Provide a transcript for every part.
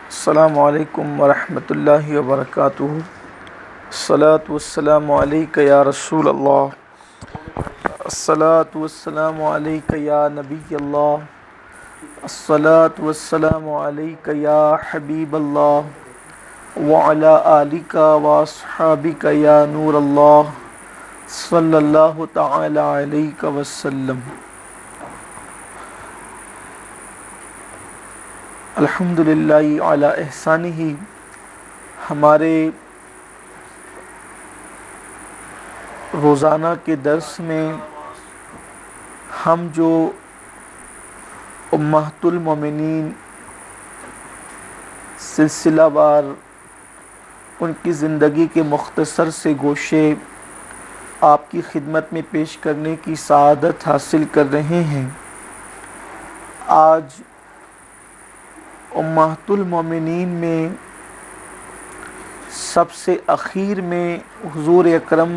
السلام علیکم ورحمۃ اللہ وبرکاتہ۔ الصلاۃ والسلام علیک یا رسول اللہ، الصلاۃ والسلام علیک یا نبی اللہ، الصلاۃ والسلام علیک یا حبیب اللہ، وعلی آلک واصحابک یا نور اللہ، صلی اللہ تعالی علیہ وسلم۔ الحمدللہ علی احسانہ، ہمارے روزانہ کے درس میں ہم جو امہات المومنین سلسلہ وار ان کی زندگی کے مختصر سے گوشے آپ کی خدمت میں پیش کرنے کی سعادت حاصل کر رہے ہیں، آج امہات المومنین میں سب سے اخیر میں حضور اکرم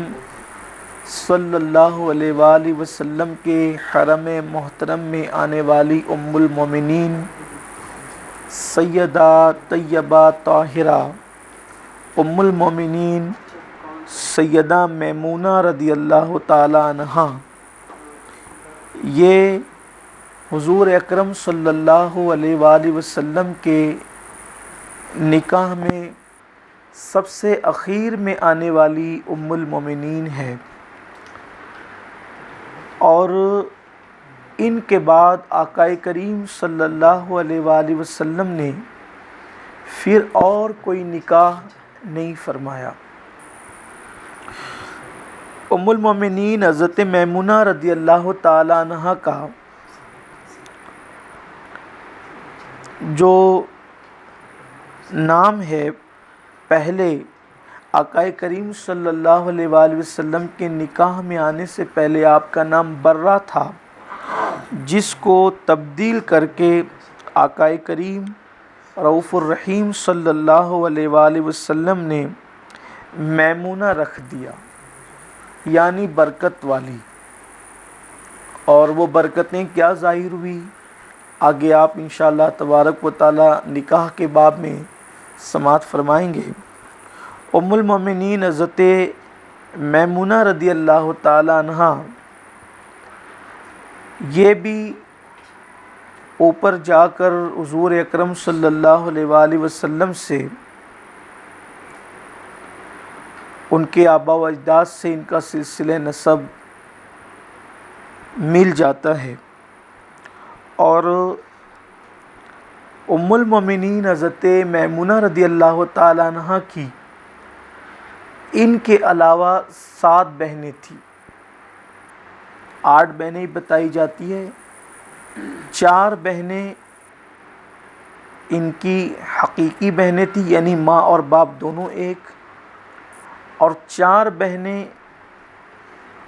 صلی اللہ علیہ وآلہ وسلم کے حرم محترم میں آنے والی ام المومنین سیدہ طیبہ طاہرہ ام المومنین سیدہ میمونہ رضی اللہ تعالی عنہا، یہ حضور اکرم صلی اللہ علیہ وآلہ وسلم کے نکاح میں سب سے اخیر میں آنے والی ام المومنین ہے، اور ان کے بعد آقا کریم صلی اللہ علیہ وآلہ وسلم نے پھر اور کوئی نکاح نہیں فرمایا۔ ام المومنین حضرت میمونہ رضی اللہ تعالی عنہا کا جو نام ہے، پہلے آقا کریم صلی اللہ علیہ وآلہ وسلم کے نکاح میں آنے سے پہلے آپ کا نام برہ تھا، جس کو تبدیل کر کے آقا کریم رؤوف الرحیم صلی اللہ علیہ وآلہ وسلم نے میمونہ رکھ دیا، یعنی برکت والی۔ اور وہ برکتیں کیا ظاہر ہوئی، آگے آپ انشاءاللہ تبارک و تعالی نکاح کے باب میں سماعت فرمائیں گے۔ ام المومنین حضرت میمونہ رضی اللہ تعالی عنہا یہ بھی اوپر جا کر حضور اکرم صلی اللہ علیہ وآلہ وسلم سے، ان کے آباء و اجداد سے ان کا سلسلہ نسب مل جاتا ہے، اور ام المومنین حضرت میمونہ رضی اللہ تعالی عنہ کی ان کے علاوہ 7 بہنیں تھیں، 8 بہنیں بتائی جاتی ہے، 4 بہنیں ان کی حقیقی بہنیں تھیں، یعنی ماں اور باپ دونوں ایک، اور 4 بہنیں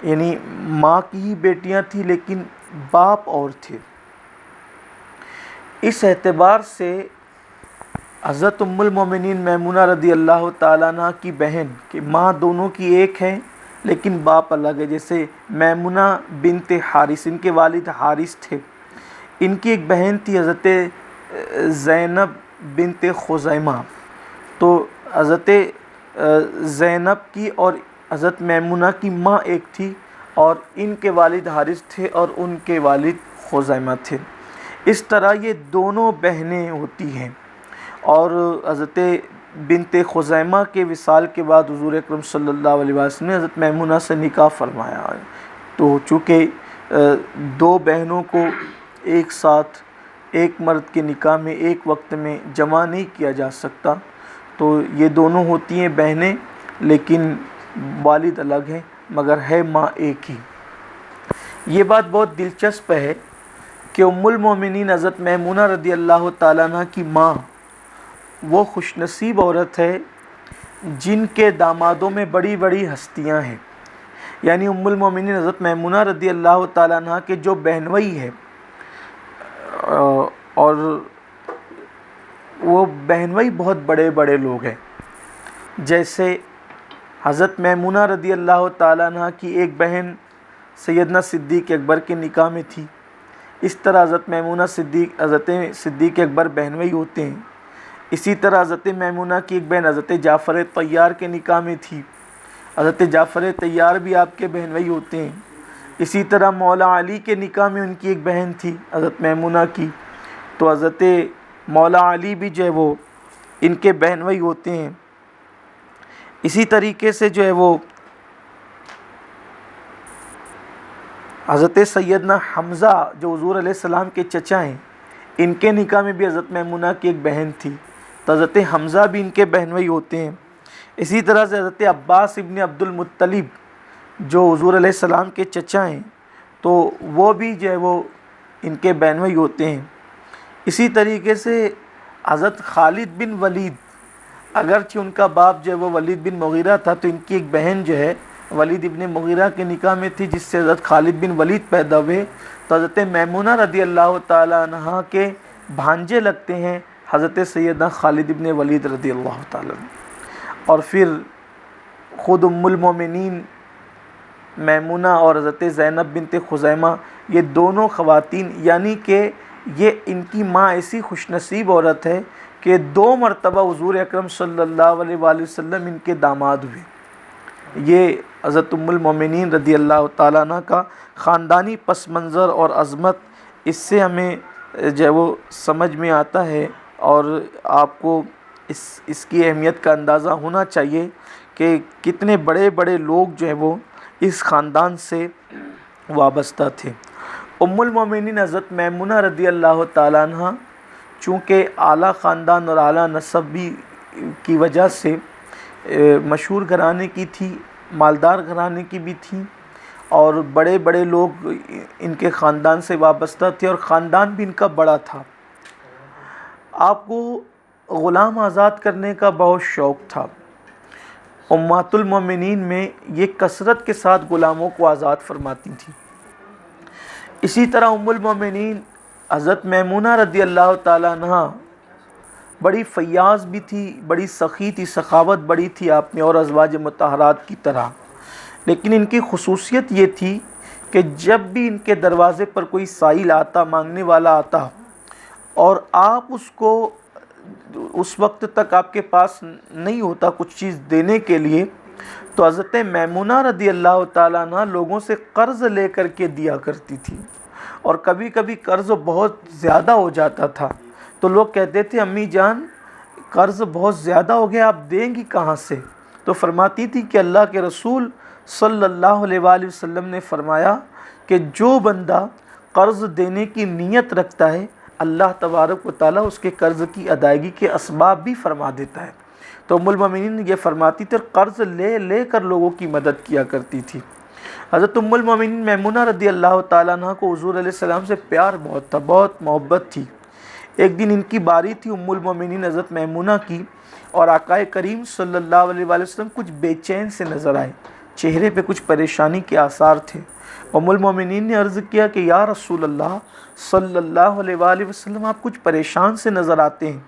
یعنی ماں کی ہی بیٹیاں تھیں لیکن باپ اور تھے۔ اس اعتبار سے حضرت ام المومنین میمونہ رضی اللہ تعالیٰ عنہ کی بہن کہ ماں دونوں کی ایک ہے لیکن باپ الگ ہے، جیسے میمونہ بنت حارث، ان کے والد حارث تھے، ان کی ایک بہن تھی حضرت زینب بنت خزیمہ، تو حضرت زینب کی اور حضرت میمونہ کی ماں ایک تھی، اور ان کے والد حارث تھے اور ان کے والد خزیمہ تھے۔ اس طرح یہ دونوں بہنیں ہوتی ہیں، اور حضرت بنت خزیمہ کے وصال کے بعد حضور اکرم صلی اللہ علیہ وسلم نے حضرت میمونہ سے نکاح فرمایا ہے۔ تو چونکہ 2 بہنوں کو ایک ساتھ ایک مرد کے نکاح میں ایک وقت میں جمع نہیں کیا جا سکتا، تو یہ دونوں ہوتی ہیں بہنیں لیکن والد الگ ہیں، مگر ہے ماں ایک ہی۔ یہ بات بہت دلچسپ ہے کہ ام المومنین حضرت میمونہ رضی اللہ تعالیٰ عنہ کی ماں وہ خوش نصیب عورت ہے جن کے دامادوں میں بڑی بڑی ہستیاں ہیں، یعنی ام المومنین حضرت میمونہ رضی اللہ تعالیٰ عنہ کے جو بہنوئی ہے، اور وہ بہنوئی بہت بڑے بڑے لوگ ہیں، جیسے حضرت میمونہ رضی اللہ تعالیٰ عنہ کی ایک بہن سیدنا صدیق اکبر کے نکاح میں تھی، اس طرح حضرت میمونہ حضرت صدیق اکبر بہنوئی ہوتے ہیں۔ اسی طرح حضرت میمونہ کی ایک بہن حضرت جعفر طیار کے نکاح میں تھی. حضرت جعفر طیار بھی آپ کے بہن بھائی ہوتے ہیں. اسی طرح مولا علی کے نکاح میں ان کی ایک بہن تھی حضرت میمونہ کی، تو حضرت مولا علی بھی جو ہے وہ ان کے بہن بھائی ہوتے ہیں. اسی طریقے سے جو ہے وہ حضرت سیدنا حمزہ جو حضور علیہ السلام کے چچا ہیں، ان کے نکاح میں بھی حضرت میمونہ کی ایک بہن تھی، تو حضرت حمزہ بھی ان کے بہن بھائی ہوتے ہیں. اسی طرح سے حضرت عباس ابن عبد المطلب جو حضور علیہ السلام کے چچا ہیں، تو وہ بھی جو ہے وہ ان کے بہن بھائی ہوتے ہیں. اسی طریقے سے حضرت خالد بن ولید، اگرچہ ان کا باپ جو ہے وہ ولید بن مغیرہ تھا، تو ان کی ایک بہن جو ہے ولید ابن مغیرہ کے نکاح میں تھی، جس سے حضرت خالد بن ولید پیدا ہوئے. تو حضرت میمونہ رضی اللہ تعالیٰ عنہ کے بھانجے لگتے ہیں حضرت سیدنا خالد بن ولید رضی اللہ تعالیٰ عنہ. اور پھر خود ام المومنین میمونہ اور حضرت زینب بنت خزیمہ، یہ دونوں خواتین، یعنی کہ یہ ان کی ماں ایسی خوش نصیب عورت ہے کہ 2 مرتبہ حضور اکرم صلی اللہ علیہ وآلہ وسلم ان کے داماد ہوئے. یہ حضرت ام المومنین رضی اللہ تعالیٰ عنہ کا خاندانی پس منظر اور عظمت، اس سے ہمیں جو ہے وہ سمجھ میں آتا ہے، اور آپ کو اس کی اہمیت کا اندازہ ہونا چاہیے کہ کتنے بڑے بڑے لوگ جو ہیں وہ اس خاندان سے وابستہ تھے. ام المومنین حضرت میمونہ رضی اللہ تعالیٰ عنہ چونکہ اعلیٰ خاندان اور اعلیٰ نسب بھی کی وجہ سے مشہور گھرانے کی تھی، مالدار گھرانے کی بھی تھی، اور بڑے بڑے لوگ ان کے خاندان سے وابستہ تھے، اور خاندان بھی ان کا بڑا تھا. آپ کو غلام آزاد کرنے کا بہت شوق تھا. امہات المومنین میں یہ کثرت کے ساتھ غلاموں کو آزاد فرماتی تھیں. اسی طرح ام المومنین حضرت میمونہ رضی اللہ تعالیٰ عنہ بڑی فیاض بھی تھی، بڑی سخی تھی، سخاوت بڑی تھی آپ میں اور ازواج مطہرات کی طرح. لیکن ان کی خصوصیت یہ تھی کہ جب بھی ان کے دروازے پر کوئی سائل آتا، مانگنے والا آتا، اور آپ اس کو اس وقت تک آپ کے پاس نہیں ہوتا کچھ چیز دینے کے لیے، تو حضرت میمونہ رضی اللہ تعالیٰ عنہ لوگوں سے قرض لے کر کے دیا کرتی تھی. اور کبھی کبھی قرض بہت زیادہ ہو جاتا تھا، تو لوگ کہتے تھے امی جان قرض بہت زیادہ ہو گیا، آپ دیں گی کہاں سے؟ تو فرماتی تھی کہ اللہ کے رسول صلی اللہ علیہ وآلہ وسلم نے فرمایا کہ جو بندہ قرض دینے کی نیت رکھتا ہے، اللہ تبارک و تعالیٰ اس کے قرض کی ادائیگی کے اسباب بھی فرما دیتا ہے. تو ام المومنین یہ فرماتی تھی اور قرض لے لے کر لوگوں کی مدد کیا کرتی تھی. حضرت ام المومنین میمونہ رضی اللہ تعالیٰ عنہ کو حضور علیہ السلام سے پیار بہت تھا، بہت محبت تھی. ایک دن ان کی باری تھی ام المومنین حضرت میمونہ کی، اور آقا کریم صلی اللہ علیہ وآلہ وسلم کچھ بے چین سے نظر آئے، چہرے پہ کچھ پریشانی کے آثار تھے. ام المومنین نے عرض کیا کہ یا رسول اللہ صلی اللہ علیہ وآلہ وسلم، آپ کچھ پریشان سے نظر آتے ہیں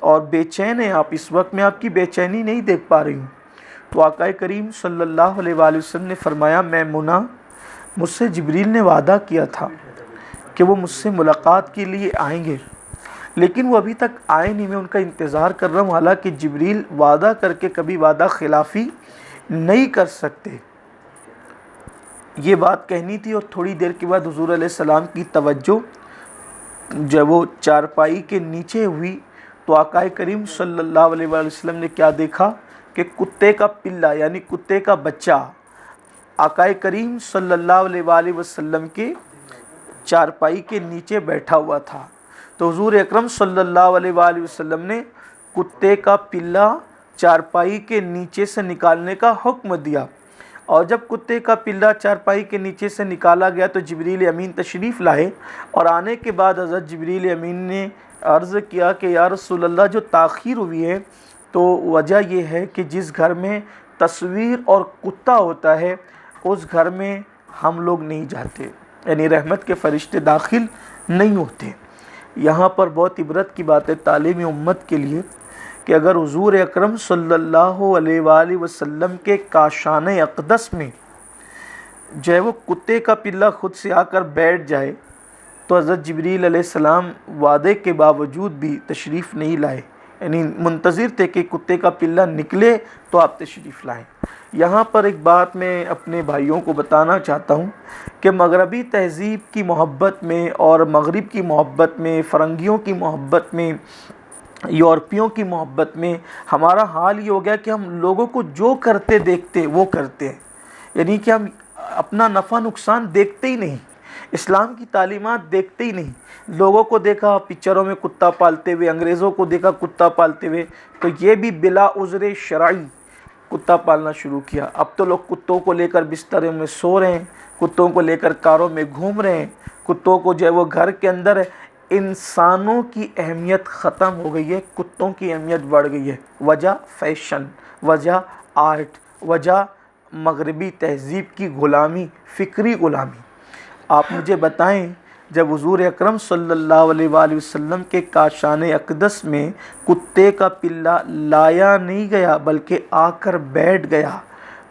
اور بے چین ہیں آپ، اس وقت میں آپ کی بے چینی نہیں دیکھ پا رہی ہوں. تو آقا کریم صلی اللہ علیہ وآلہ وسلم نے فرمایا میمونہ، مجھ سے جبریل نے وعدہ کیا تھا کہ وہ مجھ سے ملاقات کے لیے آئیں گے، لیکن وہ ابھی تک آئے نہیں، میں ان کا انتظار کر رہا ہوں. حالانکہ جبریل وعدہ کر کے کبھی وعدہ خلافی نہیں کر سکتے. یہ بات کہنی تھی، اور تھوڑی دیر کے بعد حضور علیہ السلام کی توجہ جب وہ چارپائی کے نیچے ہوئی، تو آقا کریم صلی اللہ علیہ وآلہ وسلم نے کیا دیکھا کہ کتے کا پلہ یعنی کتے کا بچہ آقا کریم صلی اللہ علیہ وآلہ وسلم کے چارپائی کے نیچے بیٹھا ہوا تھا. تو حضور اکرم صلی اللہ علیہ وآلہ وسلم نے کتے کا پلہ چارپائی کے نیچے سے نکالنے کا حکم دیا، اور جب کتے کا پلہ چارپائی کے نیچے سے نکالا گیا تو جبریل امین تشریف لائے، اور آنے کے بعد حضرت جبریل امین نے عرض کیا کہ یا رسول اللہ جو تاخیر ہوئی ہے تو وجہ یہ ہے کہ جس گھر میں تصویر اور کتا ہوتا ہے اس گھر میں ہم لوگ نہیں جاتے، یعنی رحمت کے فرشتے داخل نہیں ہوتے. یہاں پر بہت عبرت کی بات ہے تعلیم امت کے لیے کہ اگر حضور اکرم صلی اللہ علیہ وآلہ وسلم کے کاشان اقدس میں جو ہے وہ کتے کا پلہ خود سے آ کر بیٹھ جائے، تو حضرت جبریل علیہ السلام وعدے کے باوجود بھی تشریف نہیں لائے. یعنی منتظر تھے کہ کتے کا پلہ نکلے تو آپ تشریف لائیں۔ یہاں پر ایک بات میں اپنے بھائیوں کو بتانا چاہتا ہوں کہ مغربی تہذیب کی محبت میں اور مغرب کی محبت میں، فرنگیوں کی محبت میں، یورپیوں کی محبت میں ہمارا حال یہ ہو گیا کہ ہم لوگوں کو جو کرتے دیکھتے وہ کرتے ہیں، یعنی کہ ہم اپنا نفع نقصان دیکھتے ہی نہیں، اسلام کی تعلیمات دیکھتے ہی نہیں۔ لوگوں کو دیکھا پکچروں میں کتا پالتے ہوئے، انگریزوں کو دیکھا کتا پالتے ہوئے، تو یہ بھی بلا عذر شرعی کتا پالنا شروع کیا۔ اب تو لوگ کتوں کو لے کر بستروں میں سو رہے ہیں، کتوں کو لے کر کاروں میں گھوم رہے ہیں، کتوں کو جو ہے وہ گھر کے اندر ہے۔ انسانوں کی اہمیت ختم ہو گئی ہے، کتوں کی اہمیت بڑھ گئی ہے۔ وجہ فیشن، وجہ آرٹ، وجہ مغربی تہذیب کی غلامی، فکری غلامی۔ آپ مجھے بتائیں، جب حضور اکرم صلی اللہ علیہ وآلہ وسلم کے کاشان اقدس میں کتے کا پلہ لایا نہیں گیا بلکہ آ کر بیٹھ گیا،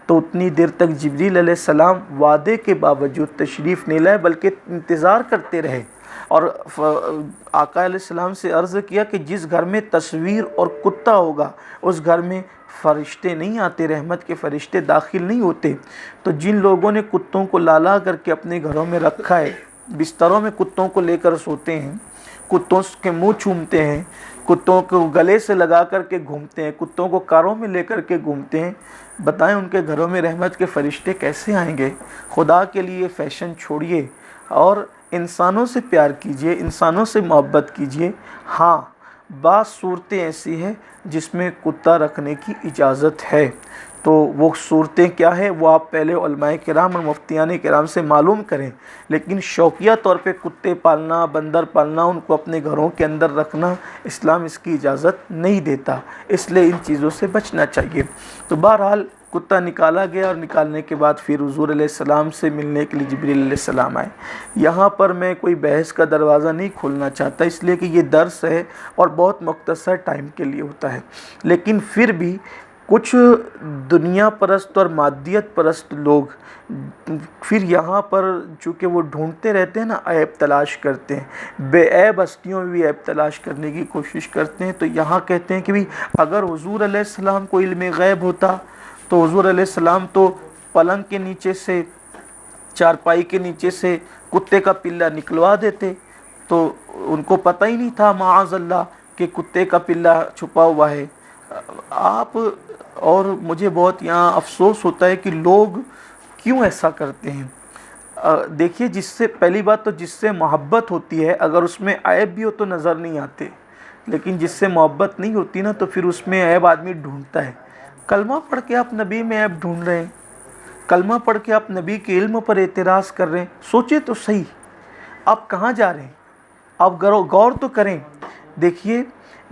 تو اتنی دیر تک جبریل علیہ السلام وعدے کے باوجود تشریف نہیں لائے بلکہ انتظار کرتے رہے، اور آقا علیہ السلام سے عرض کیا کہ جس گھر میں تصویر اور کتا ہوگا اس گھر میں فرشتے نہیں آتے، رحمت کے فرشتے داخل نہیں ہوتے۔ تو جن لوگوں نے کتوں کو لالا کر کے اپنے گھروں میں رکھا ہے، بستروں میں کتوں کو لے کر سوتے ہیں، کتوں کے منہ چومتے ہیں، کتوں کو گلے سے لگا کر کے گھومتے ہیں، کتوں کو کاروں میں لے کر کے گھومتے ہیں، بتائیں ان کے گھروں میں رحمت کے فرشتے کیسے آئیں گے؟ خدا کے لیے فیشن چھوڑیے اور انسانوں سے پیار کیجئے، انسانوں سے محبت کیجئے۔ ہاں، بعض صورتیں ایسی ہیں جس میں کتا رکھنے کی اجازت ہے، تو وہ صورتیں کیا ہے وہ آپ پہلے علماء کرام اور مفتیان کرام سے معلوم کریں، لیکن شوقیہ طور پہ کتے پالنا، بندر پالنا، ان کو اپنے گھروں کے اندر رکھنا اسلام اس کی اجازت نہیں دیتا، اس لیے ان چیزوں سے بچنا چاہیے۔ تو بہرحال کتا نکالا گیا، اور نکالنے کے بعد پھر حضور علیہ السلام سے ملنے کے لیے جبریل علیہ السلام آئے۔ یہاں پر میں کوئی بحث کا دروازہ نہیں کھولنا چاہتا، اس لیے کہ یہ درس ہے اور بہت مختصر ٹائم کے لیے ہوتا ہے، لیکن پھر بھی کچھ دنیا پرست اور مادیت پرست لوگ پھر یہاں پر چونکہ وہ ڈھونڈتے رہتے ہیں نا، عیب تلاش کرتے ہیں، بے عیب ہستیوں میں بھی عیب تلاش کرنے کی کوشش کرتے ہیں، تو یہاں کہتے ہیں کہ بھی اگر حضور علیہ السلام کو علم غیب ہوتا تو حضور علیہ السلام تو پلنگ کے نیچے سے، چارپائی کے نیچے سے کتے کا پلہ نکلوا دیتے، تو ان کو پتہ ہی نہیں تھا معاذ اللہ کہ کتے کا پلہ چھپا ہوا ہے۔ آپ اور مجھے بہت یہاں افسوس ہوتا ہے کہ لوگ کیوں ایسا کرتے ہیں۔ دیکھیے، جس سے پہلی بات تو جس سے محبت ہوتی ہے اگر اس میں عیب بھی ہو تو نظر نہیں آتے، لیکن جس سے محبت نہیں ہوتی نا تو پھر اس میں عیب آدمی ڈھونڈتا ہے۔ کلمہ پڑھ کے آپ نبی میں عیب ڈھونڈ رہے ہیں، کلمہ پڑھ کے آپ نبی کے علم پر اعتراض کر رہے ہیں، سوچیں تو صحیح آپ کہاں جا رہے ہیں؟ آپ غور تو کریں۔ دیکھیے،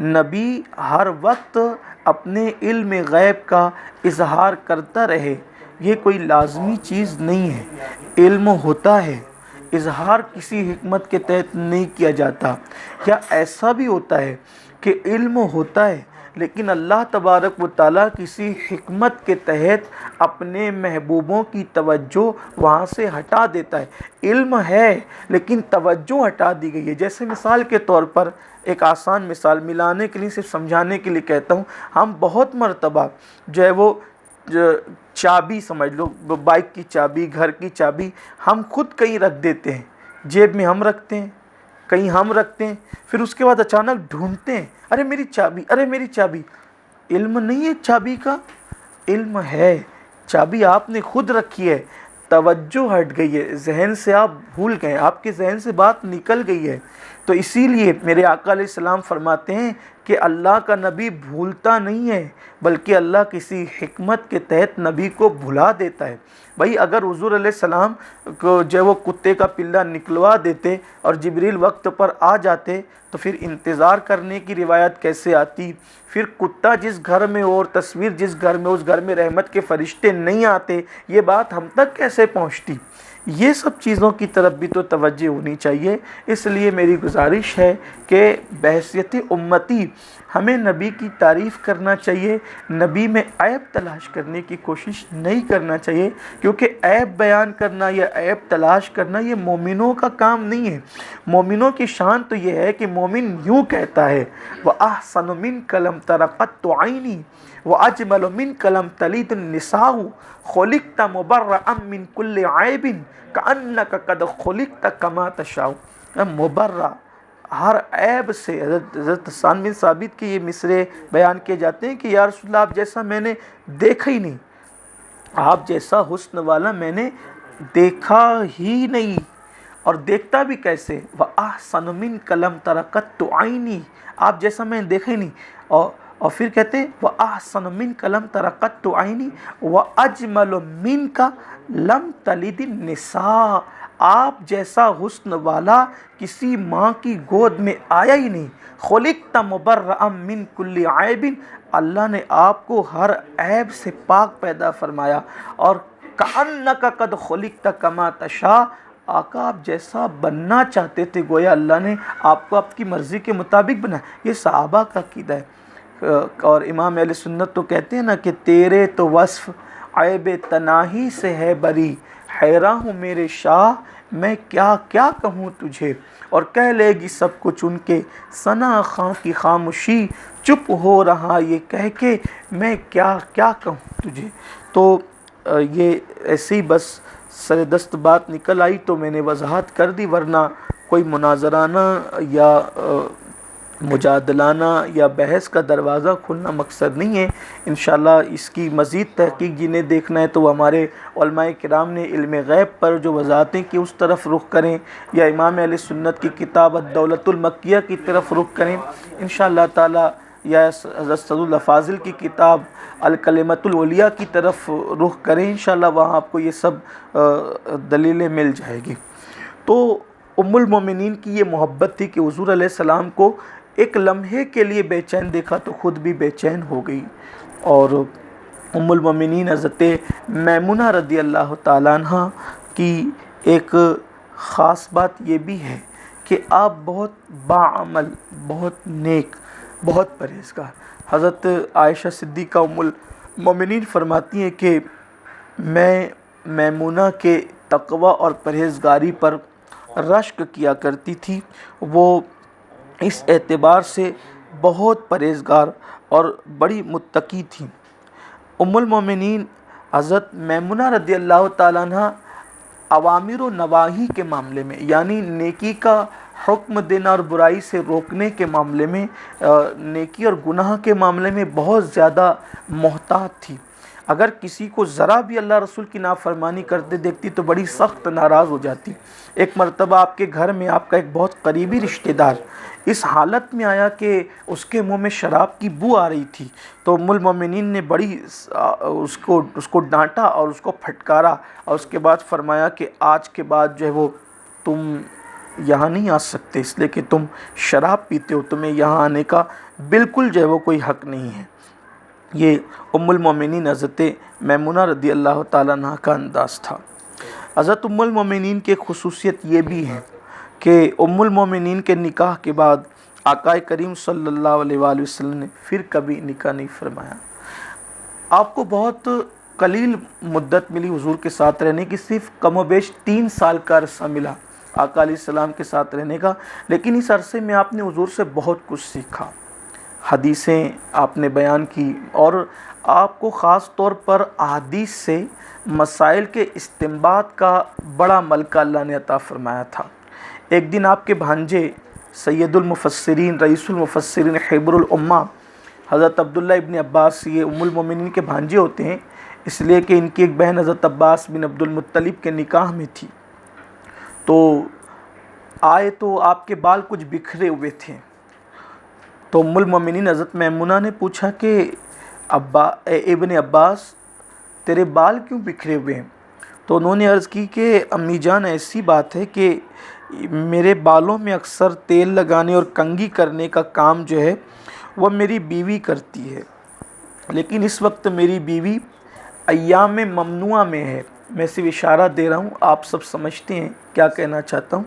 نبی ہر وقت اپنے علم غیب کا اظہار کرتا رہے، یہ کوئی لازمی چیز نہیں ہے۔ علم ہوتا ہے، اظہار کسی حکمت کے تحت نہیں کیا جاتا۔ کیا ایسا بھی ہوتا ہے کہ علم ہوتا ہے لیکن اللہ تبارک و تعالیٰ کسی حکمت کے تحت اپنے محبوبوں کی توجہ وہاں سے ہٹا دیتا ہے؟ علم ہے لیکن توجہ ہٹا دی گئی ہے۔ جیسے مثال کے طور پر ایک آسان مثال ملانے کے لیے، صرف سمجھانے کے لیے کہتا ہوں، ہم بہت مرتبہ جو ہے وہ چابی سمجھ لو، بائک کی چابی، گھر کی چابی ہم خود کہیں رکھ دیتے ہیں، جیب میں ہم رکھتے ہیں، کہیں ہم رکھتے ہیں، پھر اس کے بعد اچانک ڈھونڈتے ہیں، ارے میری چابی، ارے میری چابی۔ علم نہیں ہے چابی کا؟ علم ہے، چابی آپ نے خود رکھی ہے، توجہ ہٹ گئی ہے، ذہن سے آپ بھول گئے، آپ کے ذہن سے بات نکل گئی ہے۔ تو اسی لیے میرے آقا علیہ السلام فرماتے ہیں کہ اللہ کا نبی بھولتا نہیں ہے بلکہ اللہ کسی حکمت کے تحت نبی کو بھلا دیتا ہے۔ بھائی اگر حضور علیہ السلام کو جو وہ کتے کا پلہ نکلوا دیتے اور جبریل وقت پر آ جاتے تو پھر انتظار کرنے کی روایت کیسے آتی؟ پھر کتا جس گھر میں ہو اور تصویر جس گھر میں، اس گھر میں رحمت کے فرشتے نہیں آتے، یہ بات ہم تک کیسے پہنچتی؟ یہ سب چیزوں کی طرف بھی تو توجہ ہونی چاہیے۔ اس لیے میری گزارش ہے کہ بحیثیت امتی ہمیں نبی کی تعریف کرنا چاہیے، نبی میں عیب تلاش کرنے کی کوشش نہیں کرنا چاہیے، کیونکہ عیب بیان کرنا یا عیب تلاش کرنا یہ مومنوں کا کام نہیں ہے۔ مومنوں کی شان تو یہ ہے کہ مومن یوں کہتا ہے وَأَحْسَنُ مِنْكَ لَمْ تَرَ قَطُّ عَيْنِي وَأَجْمَلُ مِنْكَ لَمْ تَلِدِ النِّسَاءُ خُلِقْتَ مُبَرَّأً مِنْ كُلِّ عَيْبٍ كَأَنَّكَ قَدْ خُلِقْتَ كَمَا تَشَاءُ۔ مبرہ، ہر عیب سے۔ حضرت حسان بن ثابت کے یہ مصرے بیان کیے جاتے ہیں کہ یا رسول اللہ آپ جیسا میں نے دیکھا ہی نہیں، آپ جیسا حسن والا میں نے دیکھا ہی نہیں، اور دیکھتا بھی کیسے؟ وَأَحْسَنُ مِنْكَ لَمْ تَرَ قَطُّ عَيْنِي، آپ جیسا میں نے دیکھا ہی نہیں۔ اور پھر کہتے ہیں وَأَحْسَنُ مِنْكَ لَمْ تَرَ قَطُّ عَيْنِي وَأَجْمَلُ مِنْكَ لَمْ تَلِدِ النِّسَاءُ، آپ جیسا حسن والا کسی ماں کی گود میں آیا ہی نہیں۔ خُلِقْتَ مُبَرَّأً مِنْ كُلِّ عَيْبٍ، اللہ نے آپ کو ہر عیب سے پاک پیدا فرمایا، اور كَأَنَّكَ قَدْ خُلِقْتَ كَمَا تَشَاءُ، آقا آپ جیسا بننا چاہتے تھے گویا اللہ نے آپ کو آپ کی مرضی کے مطابق بنایا۔ یہ صحابہ کا عقیدہ ہے۔ اور امام اہل سنت تو کہتے ہیں نا کہ تیرے تو وصف عیب تناہی سے ہے بری، حیراں ہوں میرے شاہ میں کیا کیا کہوں تجھے، اور کہہ لے گی سب کچھ ان کے ثنا خاں کی خاموشی، چپ ہو رہا یہ کہہ کے میں کیا کیا کہوں تجھے۔ تو یہ ایسی بس سر دست بات نکل آئی تو میں نے وضاحت کر دی، ورنہ کوئی مناظرانہ یا مجادلانہ یا بحث کا دروازہ کھلنا مقصد نہیں ہے۔ انشاءاللہ اس کی مزید تحقیق جنہیں دیکھنا ہے تو وہ ہمارے علماء کرام نے علم غیب پر جو وضاحتیں کی اس طرف رخ کریں، یا امام اہل سنت کی کتاب الدولۃ المکیہ کی طرف رخ کریں انشاءاللہ تعالی، یا حضرت سعد اللہ فاضل کی کتاب الکلمۃ العلیٰ کی طرف رخ کریں، انشاءاللہ وہاں آپ کو یہ سب دلیلیں مل جائے گی۔ تو ام المومنین کی یہ محبت تھی کہ حضور علیہ السلام کو ایک لمحے کے لیے بے چین دیکھا تو خود بھی بے چین ہو گئی۔ اور ام المومنین حضرت میمونہ رضی اللہ تعالیٰ عنہ کی ایک خاص بات یہ بھی ہے کہ آپ بہت باعمل، بہت نیک، بہت پرہیزگار۔ حضرت عائشہ صدیقہ ام المومنین فرماتی ہیں کہ میں میمونہ کے تقوی اور پرہیزگاری پر رشک کیا کرتی تھی، وہ اس اعتبار سے بہت پرہیزگار اور بڑی متقی تھیں۔ ام المومنین حضرت میمونہ رضی اللہ تعالیٰ عنہ اوامر و نواہی کے معاملے میں، یعنی نیکی کا حکم دینا اور برائی سے روکنے کے معاملے میں، نیکی اور گناہ کے معاملے میں بہت زیادہ محتاط تھی۔ اگر کسی کو ذرا بھی اللہ رسول کی نافرمانی کرتے دیکھتی تو بڑی سخت ناراض ہو جاتی۔ ایک مرتبہ آپ کے گھر میں آپ کا ایک بہت قریبی رشتہ دار اس حالت میں آیا کہ اس کے منہ میں شراب کی بو آ رہی تھی، تو ام المومنین نے بڑی اس کو ڈانٹا اور اس کو پھٹکارا، اور اس کے بعد فرمایا کہ آج کے بعد جو ہے وہ تم یہاں نہیں آ سکتے، اس لیے کہ تم شراب پیتے ہو، تمہیں یہاں آنے کا بالکل جو ہے وہ کوئی حق نہیں ہے۔ یہ ام المومنین حضرت میمونہ رضی اللہ تعالیٰ عنہ کا انداز تھا۔ حضرت ام المومنین کی ایک خصوصیت یہ بھی ہے کہ ام المومنین کے نکاح کے بعد آقا کریم صلی اللہ علیہ وآلہ وسلم نے پھر کبھی نکاح نہیں فرمایا۔ آپ کو بہت قلیل مدت ملی حضور کے ساتھ رہنے کی، صرف کم و بیش 3 سال کا عرصہ ملا آقا علیہ السلام کے ساتھ رہنے کا، لیکن اس عرصے میں آپ نے حضور سے بہت کچھ سیکھا، حدیثیں آپ نے بیان کی، اور آپ کو خاص طور پر احادیث سے مسائل کے استنباط کا بڑا ملکہ اللہ نے عطا فرمایا تھا۔ ایک دن آپ کے بھانجے سید المفسرین، رئیس المفسرین، حبر الامہ حضرت عبداللہ ابن عباس، یہ ام المومنین کے بھانجے ہوتے ہیں اس لیے کہ ان کی ایک بہن حضرت عباس بن عبد المطلب کے نکاح میں تھی، تو آئے تو آپ کے بال کچھ بکھرے ہوئے تھے، تو ام المومنین حضرت میمونہ نے پوچھا کہ ابن عباس تیرے بال کیوں بکھرے ہوئے ہیں؟ تو انہوں نے عرض کی کہ امی جان ایسی بات ہے کہ میرے بالوں میں اکثر تیل لگانے اور کنگھی کرنے کا کام جو ہے وہ میری بیوی کرتی ہے، لیکن اس وقت میری بیوی ایام ممنوعہ میں ہے، میں صرف اشارہ دے رہا ہوں، آپ سب سمجھتے ہیں کیا کہنا چاہتا ہوں۔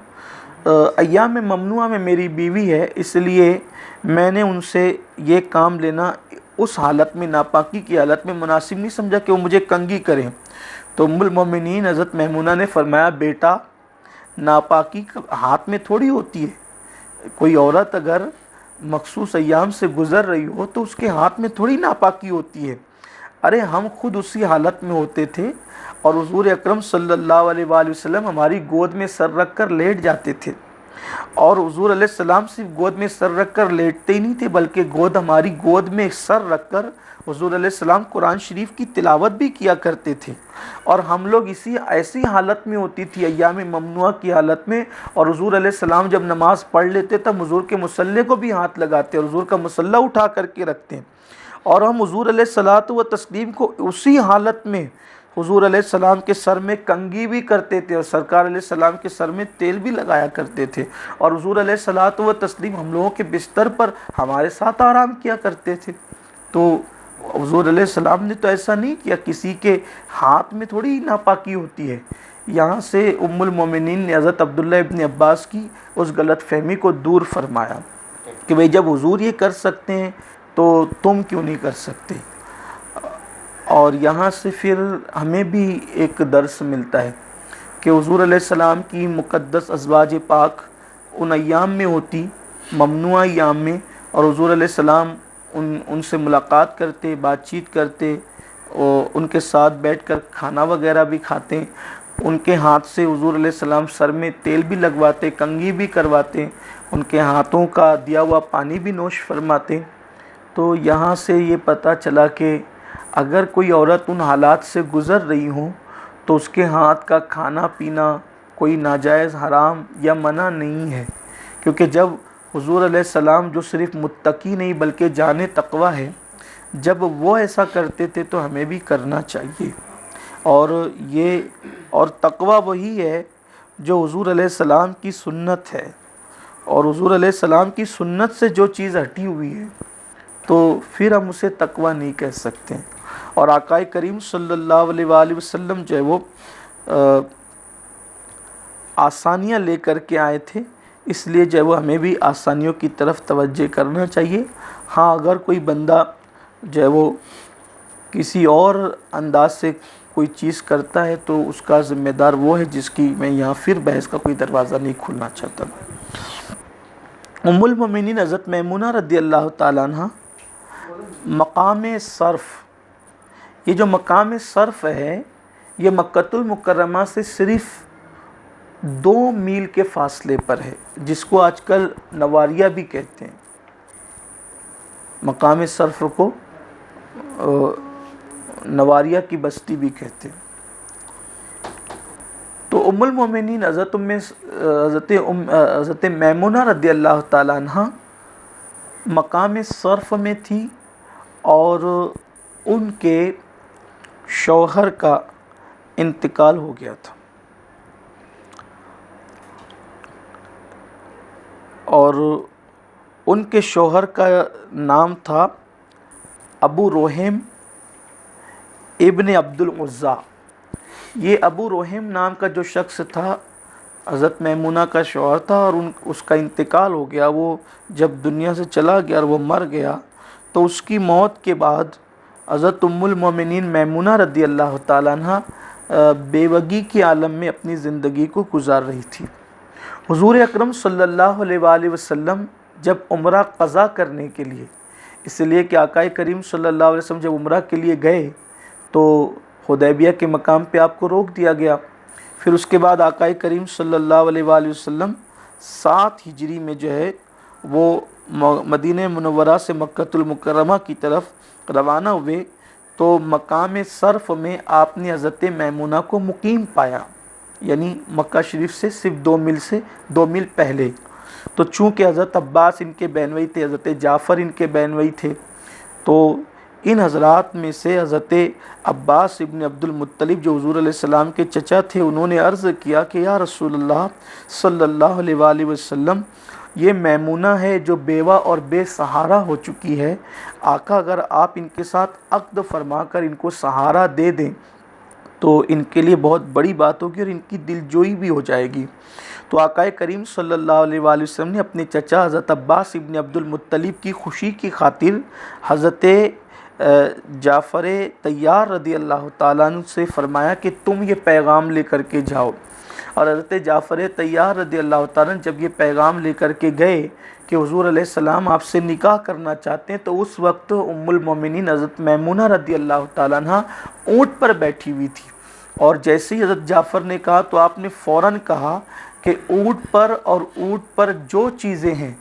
ایام ممنوعہ میں میری بیوی ہے، اس لیے میں نے ان سے یہ کام لینا اس حالت میں، ناپاکی کی حالت میں مناسب نہیں سمجھا کہ وہ مجھے کنگھی کریں۔ تو ام المومنین حضرت میمونہ نے فرمایا، بیٹا ناپاکی ہاتھ میں تھوڑی ہوتی ہے، کوئی عورت اگر مخصوص ایام سے گزر رہی ہو تو اس کے ہاتھ میں تھوڑی ناپاکی ہوتی ہے۔ ارے ہم خود اسی حالت میں ہوتے تھے اور حضور اکرم صلی اللہ علیہ وآلہ وسلم ہماری گود میں سر رکھ کر لیٹ جاتے تھے، اور حضور علیہ السلام صرف گود میں سر رکھ کر لیٹتے ہی نہیں تھے بلکہ ہماری گود میں سر رکھ کر حضور علیہ السلام قرآن شریف کی تلاوت بھی کیا کرتے تھے، اور ہم لوگ ایسی حالت میں ہوتی تھی ایام ممنوعہ کی حالت میں، اور حضور علیہ السلام جب نماز پڑھ لیتے تب حضور کے مصلے کو بھی ہاتھ لگاتے اور حضور کا مصلہ اٹھا کر کے رکھتے ہیں، اور ہم حضور علیہ الصلاۃ والتسلیم کو اسی حالت میں حضور علیہ السلام کے سر میں کنگھی بھی کرتے تھے، اور سرکار علیہ السلام کے سر میں تیل بھی لگایا کرتے تھے، اور حضور علیہ الصلاۃ والتسلیم ہم لوگوں کے بستر پر ہمارے ساتھ آرام کیا کرتے تھے۔ تو حضور علیہ السلام نے تو ایسا نہیں کیا، کسی کے ہاتھ میں تھوڑی ناپاکی ہوتی ہے۔ یہاں سے ام المومنین نے حضرت عبداللہ ابن عباس کی اس غلط فہمی کو دور فرمایا کہ بھئی جب حضور یہ کر سکتے ہیں تو تم کیوں نہیں کر سکتے۔ اور یہاں سے پھر ہمیں بھی ایک درس ملتا ہے کہ حضور علیہ السلام کی مقدس ازواج پاک ان ایام میں ہوتی، ممنوعہ ایام میں، اور حضور علیہ السلام ان سے ملاقات کرتے، بات چیت کرتے، اور ان کے ساتھ بیٹھ کر کھانا وغیرہ بھی کھاتے، ان کے ہاتھ سے حضور علیہ السلام سر میں تیل بھی لگواتے، کنگھی بھی کرواتے، ان کے ہاتھوں کا دیا ہوا پانی بھی نوش فرماتے۔ تو یہاں سے یہ پتہ چلا کہ اگر کوئی عورت ان حالات سے گزر رہی ہوں تو اس کے ہاتھ کا کھانا پینا کوئی ناجائز حرام یا منع نہیں ہے، کیونکہ جب حضور علیہ السلام جو صرف متقی نہیں بلکہ جان تقویٰ ہے، جب وہ ایسا کرتے تھے تو ہمیں بھی کرنا چاہیے۔ اور تقویٰ وہی ہے جو حضور علیہ السلام کی سنت ہے، اور حضور علیہ السلام کی سنت سے جو چیز ہٹی ہوئی ہے تو پھر ہم اسے تقویٰ نہیں کہہ سکتے۔ اور آقا کریم صلی اللہ علیہ وآلہ وسلم جو ہے وہ آسانیاں لے کر کے آئے تھے، اس لیے جو ہے وہ ہمیں بھی آسانیوں کی طرف توجہ کرنا چاہیے۔ ہاں اگر کوئی بندہ جو ہے وہ کسی اور انداز سے کوئی چیز کرتا ہے تو اس کا ذمہ دار وہ ہے، جس کی میں یہاں پھر بحث کا کوئی دروازہ نہیں کھولنا چاہتا۔ ام المومنین حضرت میمونہ رضی اللہ تعالیٰ عنہ مقام صرف، یہ جو مقام صرف ہے یہ مکۃ المکرمہ سے صرف 2 میل کے فاصلے پر ہے، جس کو آج کل نواریہ بھی کہتے ہیں، مقام صرف کو نواریہ کی بستی بھی کہتے ہیں۔ تو ام المومنین حضرت میمونہ رضی اللہ تعالیٰ عنہ مقام صرف میں تھی، اور ان کے شوہر کا انتقال ہو گیا تھا، اور ان کے شوہر کا نام تھا ابو روحیم ابن عبد العزیٰ۔ یہ ابو روحیم نام کا جو شخص تھا حضرت میمونہ کا شوہر تھا، اور اس کا انتقال ہو گیا۔ وہ جب دنیا سے چلا گیا اور وہ مر گیا تو اس کی موت کے بعد حضرت ام المومنین میمونہ رضی اللہ تعالیٰ عنہ بیوگی کے عالم میں اپنی زندگی کو گزار رہی تھی۔ حضور اکرم صلی اللہ علیہ وآلہ وسلم جب عمرہ قضا کرنے کے لیے، اس لیے کہ آقا کریم صلی اللہ علیہ وسلم جب عمرہ کے لیے گئے تو حدیبیہ کے مقام پہ آپ کو روک دیا گیا۔ پھر اس کے بعد آقا کریم صلی اللہ علیہ وآلہ وسلم 7 ہجری میں جو ہے وہ مدینہ منورہ سے مکۃ المکرمہ کی طرف روانہ ہوئے، تو مقام صرف میں آپ نے حضرت میمونہ کو مقیم پایا، یعنی مکہ شریف سے صرف 2 میل پہلے۔ تو چونکہ حضرت عباس ان کے بہنوئی تھے، حضرت جعفر ان کے بہنوئی تھے، تو ان حضرات میں سے حضرت عباس ابن عبد المطلب جو حضور علیہ السلام کے چچا تھے، انہوں نے عرض کیا کہ یا رسول اللہ صلی اللہ علیہ وآلہ وسلم، یہ میمونہ ہے جو بیوہ اور بے سہارا ہو چکی ہے، آقا اگر آپ ان کے ساتھ عقد فرما کر ان کو سہارا دے دیں تو ان کے لیے بہت بڑی بات ہوگی اور ان کی دل جوئی بھی ہو جائے گی۔ تو آقا کریم صلی اللہ علیہ وآلہ وسلم نے اپنے چچا حضرت عباس ابن عبد المطلب کی خوشی کی خاطر حضرت جعفر طیار رضی اللہ تعالیٰ عنہ سے فرمایا کہ تم یہ پیغام لے کر کے جاؤ، اور حضرت جعفر طیار رضی اللہ تعالیٰ عنہ جب یہ پیغام لے کر کے گئے کہ حضور علیہ السلام آپ سے نکاح کرنا چاہتے ہیں، تو اس وقت ام المومنین حضرت میمونہ رضی اللہ تعالیٰ عنہ اونٹ پر بیٹھی ہوئی تھی، اور جیسے ہی حضرت جعفر نے کہا تو آپ نے فوراً کہا کہ اونٹ پر اور اونٹ پر جو چیزیں ہیں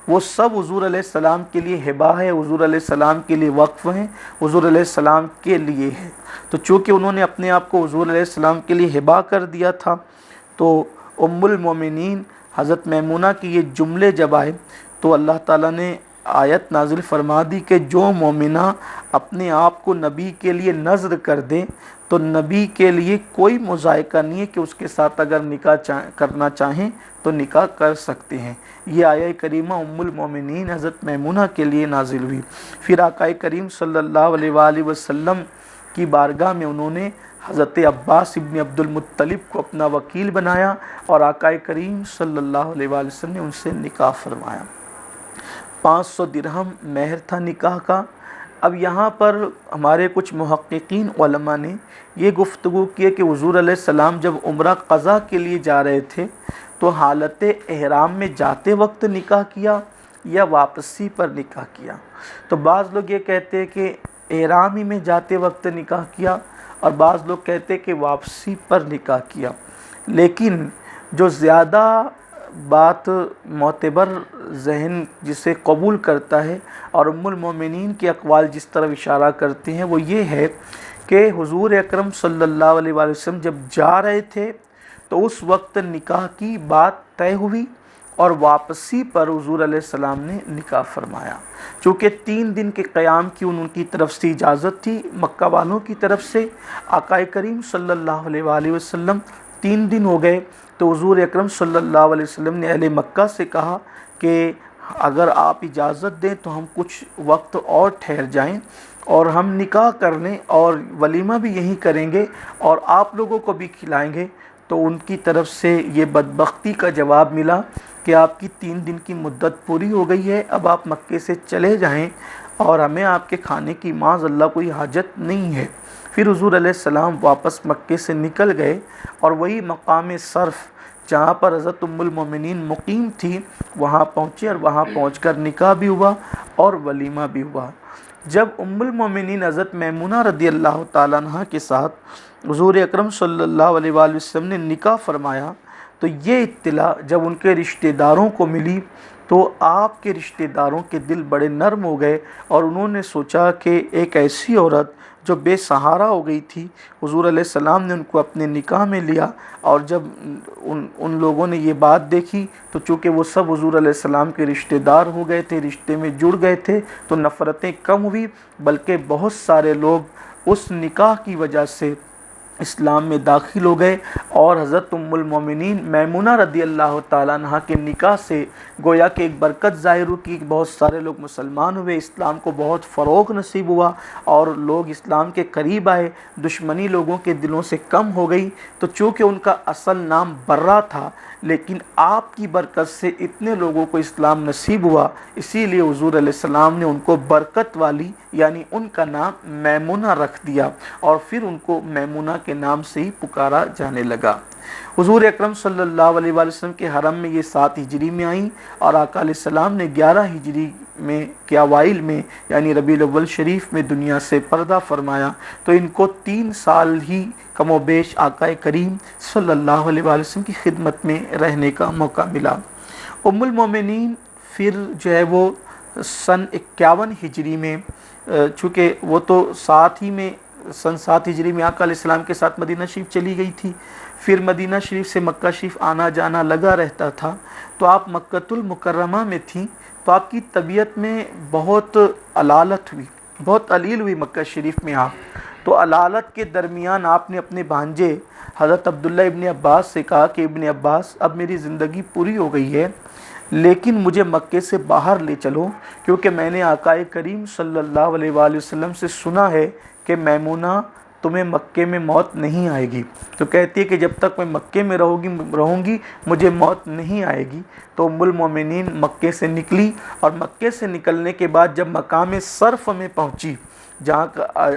وہ سب حضور علیہ السلام کے لیے ہبہ ہے، حضور علیہ السلام کے لیے وقف ہیں، حضور علیہ السلام کے لیے ہے۔ تو چونکہ انہوں نے اپنے آپ کو حضور علیہ السلام کے لیے ہبہ کر دیا تھا، تو ام المومنین حضرت میمونہ کی یہ جملے جب آئے تو اللہ تعالیٰ نے آیت نازل فرما دی کہ جو مومنہ اپنے آپ کو نبی کے لیے نذر کر دے تو نبی کے لیے کوئی مذائقہ نہیں ہے کہ اس کے ساتھ اگر نکاح کرنا چاہیں تو نکاح کر سکتے ہیں۔ یہ آیہ کریمہ ام المومنین حضرت میمونہ کے لیے نازل ہوئی۔ پھر آقا کریم صلی اللہ علیہ وآلہ وسلم کی بارگاہ میں انہوں نے حضرت عباس ابن عبد المطلب کو اپنا وکیل بنایا اور آقا کریم صلی اللہ علیہ وآلہ وسلم نے ان سے نکاح فرمایا۔ 500 درہم مہر تھا نکاح کا۔ اب یہاں پر ہمارے کچھ محققین علماء نے یہ گفتگو کی ہے کہ حضور علیہ السلام جب عمرہ قضا کے لیے جا رہے تھے تو حالت احرام میں جاتے وقت نکاح کیا یا واپسی پر نکاح کیا۔ تو بعض لوگ یہ کہتے ہیں کہ احرام ہی میں جاتے وقت نکاح کیا، اور بعض لوگ کہتے ہیں کہ واپسی پر نکاح کیا، لیکن جو زیادہ بات معتبر ذہن جسے قبول کرتا ہے اور ام المومنین کے اقوال جس طرف اشارہ کرتے ہیں وہ یہ ہے کہ حضور اکرم صلی اللہ علیہ وآلہ وسلم جب جا رہے تھے تو اس وقت نکاح کی بات طے ہوئی، اور واپسی پر حضور علیہ السلام نے نکاح فرمایا۔ چونکہ 3 دن کے قیام کی ان کی طرف سے اجازت تھی، مکہ والوں کی طرف سے، آقا کریم صلی اللہ علیہ وآلہ وسلم 3 دن ہو گئے تو حضور اکرم صلی اللہ علیہ وسلم نے اہل مکہ سے کہا کہ اگر آپ اجازت دیں تو ہم کچھ وقت اور ٹھہر جائیں اور ہم نکاح کر لیں اور ولیمہ بھی یہی کریں گے اور آپ لوگوں کو بھی کھلائیں گے۔ تو ان کی طرف سے یہ بدبختی کا جواب ملا کہ آپ کی 3 دن کی مدت پوری ہو گئی ہے، اب آپ مکے سے چلے جائیں اور ہمیں آپ کے کھانے کی معاذ اللہ کوئی حاجت نہیں ہے۔ پھر حضور علیہ السلام واپس مکے سے نکل گئے اور وہی مقام صرف جہاں پر حضرت ام المومنین مقیم تھی وہاں پہنچے، اور وہاں پہنچ کر نکاح بھی ہوا اور ولیمہ بھی ہوا۔ جب ام المومنین حضرت میمونہ رضی اللہ تعالیٰ عنہ کے ساتھ حضور اکرم صلی اللہ علیہ وآلہ وسلم نے نکاح فرمایا تو یہ اطلاع جب ان کے رشتہ داروں کو ملی تو آپ کے رشتہ داروں کے دل بڑے نرم ہو گئے، اور انہوں نے سوچا کہ ایک ایسی عورت جو بے سہارا ہو گئی تھی، حضور علیہ السلام نے ان کو اپنے نکاح میں لیا، اور جب ان لوگوں نے یہ بات دیکھی تو چونکہ وہ سب حضور علیہ السلام کے رشتہ دار ہو گئے تھے، رشتے میں جڑ گئے تھے، تو نفرتیں کم ہوئی، بلکہ بہت سارے لوگ اس نکاح کی وجہ سے اسلام میں داخل ہو گئے، اور حضرت ام المومنین میمونہ رضی اللہ تعالیٰ عنہ کے نکاح سے گویا کہ ایک برکت ظاہر ہوئی کہ بہت سارے لوگ مسلمان ہوئے، اسلام کو بہت فروغ نصیب ہوا اور لوگ اسلام کے قریب آئے، دشمنی لوگوں کے دلوں سے کم ہو گئی۔ تو چونکہ ان کا اصل نام برہ تھا، لیکن آپ کی برکت سے اتنے لوگوں کو اسلام نصیب ہوا، اسی لیے حضور علیہ السلام نے ان کو برکت والی یعنی ان کا نام میمونہ رکھ دیا، اور پھر ان کو میمونہ کے نام سے ہی پکارا جانے لگا۔ حضور اکرم صلی اللہ علیہ وآلہ وسلم کے حرم میں یہ 7 ہجری میں آئیں، اور آقا علیہ السلام نے 11 ہجری میں کے اوائل میں یعنی ربیع الاول شریف میں دنیا سے پردہ فرمایا، تو ان کو 3 سال ہی کم و بیش آقا کریم صلی اللہ علیہ وآلہ وسلم کی خدمت میں رہنے کا موقع ملا۔ ام المومنین پھر جو ہے وہ سن 51 ہجری میں، چونکہ وہ تو سن 7 ہجری میں آقا علیہ السلام کے ساتھ مدینہ شریف چلی گئی تھی، پھر مدینہ شریف سے مکہ شریف آنا جانا لگا رہتا تھا، تو آپ مکۃ المکرمہ میں تھیں، تو آپ کی طبیعت میں بہت علالت ہوئی، بہت علیل ہوئی مکہ شریف میں آپ، تو علالت کے درمیان آپ نے اپنے بھانجے حضرت عبداللہ ابن عباس سے کہا کہ ابن عباس اب میری زندگی پوری ہو گئی ہے، لیکن مجھے مکے سے باہر لے چلو، کیونکہ میں نے آقا کریم صلی اللہ علیہ وآلہ وسلم سے سنا ہے کہ میمونہ تمہیں مکے میں موت نہیں آئے گی. تو کہتی ہے کہ جب تک میں مکے میں رہوں گی مجھے موت نہیں آئے گی. تو ام المومنین مکے سے نکلی، اور مکے سے نکلنے کے بعد جب مقام صرف میں پہنچی جہاں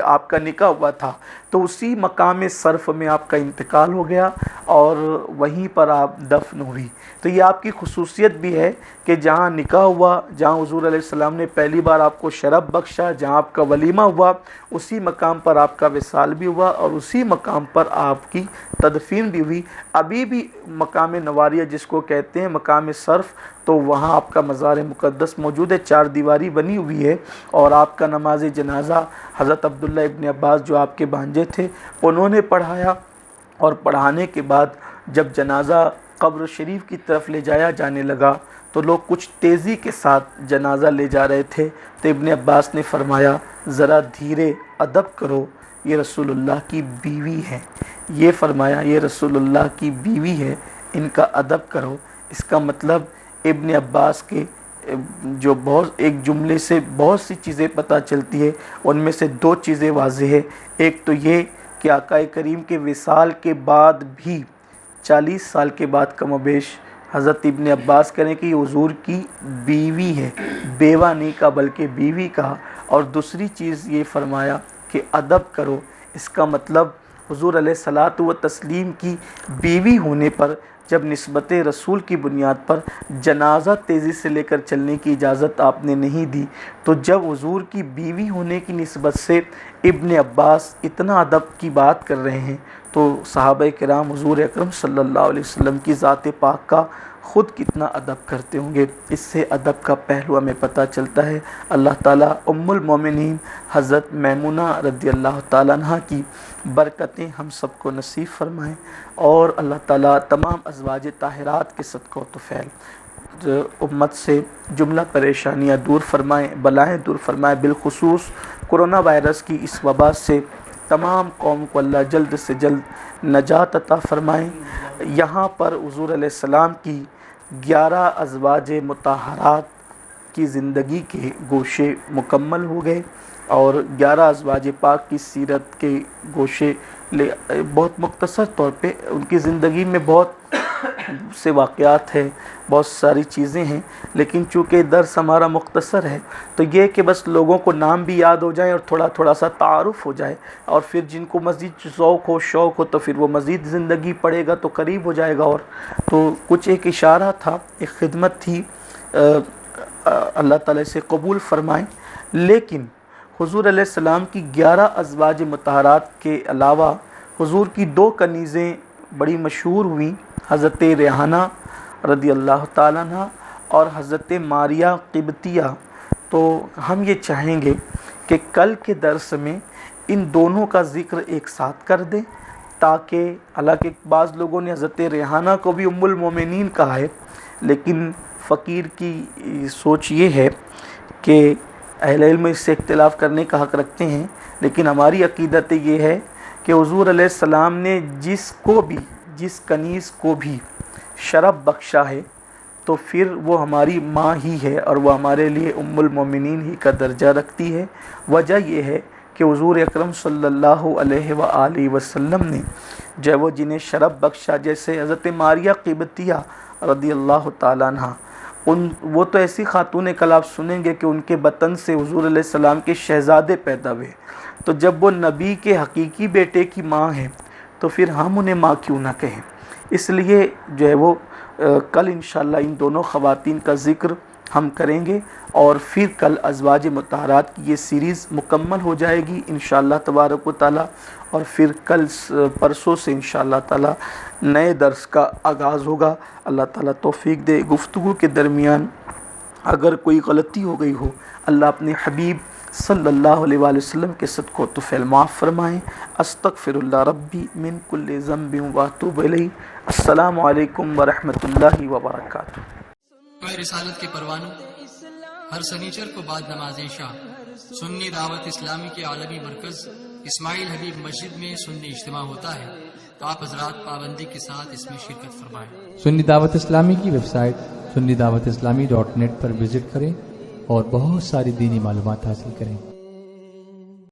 آپ کا نکاح ہوا تھا، تو اسی مقام صرف میں آپ کا انتقال ہو گیا اور وہیں پر آپ دفن ہوئی. تو یہ آپ کی خصوصیت بھی ہے کہ جہاں نکاح ہوا، جہاں حضور علیہ السلام نے پہلی بار آپ کو شرف بخشا، جہاں آپ کا ولیمہ ہوا، اسی مقام پر آپ کا وصال بھی ہوا اور اسی مقام پر آپ کی تدفین بھی ہوئی. ابھی بھی مقام نواریہ جس کو کہتے ہیں مقام صرف، تو وہاں آپ کا مزار مقدس موجود ہے، 4 دیواری بنی ہوئی ہے. اور آپ کا نماز جنازہ حضرت عبداللہ ابن عباس جو آپ کے بھانجے تھے انہوں نے پڑھایا، اور پڑھانے کے بعد جب جنازہ قبر شریف کی طرف لے جایا جانے لگا تو لوگ کچھ تیزی کے ساتھ جنازہ لے جا رہے تھے. تو ابن عباس نے فرمایا ذرا دھیرے، ادب کرو، یہ رسول اللہ کی بیوی ہے. یہ فرمایا یہ رسول اللہ کی بیوی ہے، ان کا ادب کرو. اس کا مطلب ابن عباس کے جو ایک جملے سے بہت سی چیزیں پتہ چلتی ہے، ان میں سے 2 چیزیں واضح ہے. ایک تو یہ کہ آقا کریم کے وصال کے بعد بھی 40 سال کے بعد کم و بیش حضرت ابن عباس کریں کہ یہ حضور کی بیوی ہے، بیوہ نہیں کہا بلکہ بیوی کہا. اور دوسری چیز یہ فرمایا کہ ادب کرو. اس کا مطلب حضور علیہ الصلاۃ والتسلیم کی بیوی ہونے پر جب نسبت رسول کی بنیاد پر جنازہ تیزی سے لے کر چلنے کی اجازت آپ نے نہیں دی، تو جب حضور کی بیوی ہونے کی نسبت سے ابن عباس اتنا ادب کی بات کر رہے ہیں تو صحابہ کرام حضور اکرم صلی اللہ علیہ وسلم کی ذات پاک کا خود کتنا ادب کرتے ہوں گے. اس سے ادب کا پہلو ہمیں پتہ چلتا ہے. اللہ تعالیٰ ام المومنین حضرت میمونہ رضی اللہ تعالیٰ عنہ کی برکتیں ہم سب کو نصیب فرمائیں، اور اللہ تعالیٰ تمام ازواج طاہرات کے صدقہ و طفیل امت سے جملہ پریشانیاں دور فرمائیں، بلائیں دور فرمائیں. بالخصوص کرونا وائرس کی اس وبا سے تمام قوم کو اللہ جلد سے جلد نجات عطا فرمائیں. یہاں پر حضور علیہ السلام کی 11 ازواج مطہرات کی زندگی کے گوشے مکمل ہو گئے، اور 11 ازواج پاک کی سیرت کے گوشے بہت مختصر طور پہ ان کی زندگی میں بہت سے واقعات ہیں، بہت ساری چیزیں ہیں، لیکن چونکہ درس ہمارا مختصر ہے تو یہ کہ بس لوگوں کو نام بھی یاد ہو جائیں اور تھوڑا تھوڑا سا تعارف ہو جائے، اور پھر جن کو مزید ذوق ہو شوق ہو تو پھر وہ مزید زندگی پڑھے گا تو قریب ہو جائے گا. اور تو کچھ ایک اشارہ تھا، ایک خدمت تھی، اللہ تعالیٰ سے قبول فرمائیں. لیکن حضور علیہ السلام کی 11 ازواج مطہرات کے علاوہ حضور کی 2 کنیزیں بڑی مشہور ہوئیں، حضرت ریحانہ رضی اللہ تعالیٰ عنہ اور حضرت ماریہ قبطیہ. تو ہم یہ چاہیں گے کہ کل کے درس میں ان دونوں کا ذکر ایک ساتھ کر دیں، تاکہ حالانکہ بعض لوگوں نے حضرت ریحانہ کو بھی ام المومنین کہا ہے، لیکن فقیر کی سوچ یہ ہے کہ اہل علم اس سے اختلاف کرنے کا حق رکھتے ہیں، لیکن ہماری عقیدت یہ ہے کہ حضور علیہ السلام نے جس کنیز کو بھی شرف بخشا ہے تو پھر وہ ہماری ماں ہی ہے اور وہ ہمارے لیے ام المومنین ہی کا درجہ رکھتی ہے. وجہ یہ ہے کہ حضور اکرم صلی اللہ علیہ وآلہ وسلم نے جو وہ جنہیں شرف بخشا، جیسے حضرت ماریہ قبطیہ رضی اللہ تعالیٰ عنہ، وہ تو ایسی خاتون کل آپ سنیں گے کہ ان کے بطن سے حضور علیہ السلام کے شہزادے پیدا ہوئے. تو جب وہ نبی کے حقیقی بیٹے کی ماں ہیں تو پھر ہم انہیں ماں کیوں نہ کہیں. اس لیے جو ہے وہ کل انشاءاللہ ان دونوں خواتین کا ذکر ہم کریں گے، اور پھر کل ازواج مطہرات کی یہ سیریز مکمل ہو جائے گی انشاءاللہ تبارک و تعالی، اور پھر کل پرسوں سے انشاءاللہ تعالی نئے درس کا آغاز ہوگا. اللہ تعالی توفیق دے. گفتگو کے درمیان اگر کوئی غلطی ہو گئی ہو اللہ اپنے حبیب صلی اللہ علیہ وآلہ وسلم کے صدقہ و طفیل معاف فرمائیں. استغفر اللہ ربی من کل ذنب واتوب الیہ. السلام علیکم ورحمۃ اللہ وبرکاتہ. رسالت کے پروانوں ہر سنیچر کو بعد نماز عشاء سنی دعوت اسلامی کے عالمی مرکز اسماعیل حبیب مسجد میں سنی اجتماع ہوتا ہے. آپ حضرات پابندی کے ساتھ اس میں شرکت فرمائیں. سنی دعوت اسلامی کی ویب سائٹ sunnidawatisllami.net پر وزٹ کریں اور بہت ساری دینی معلومات حاصل کریں.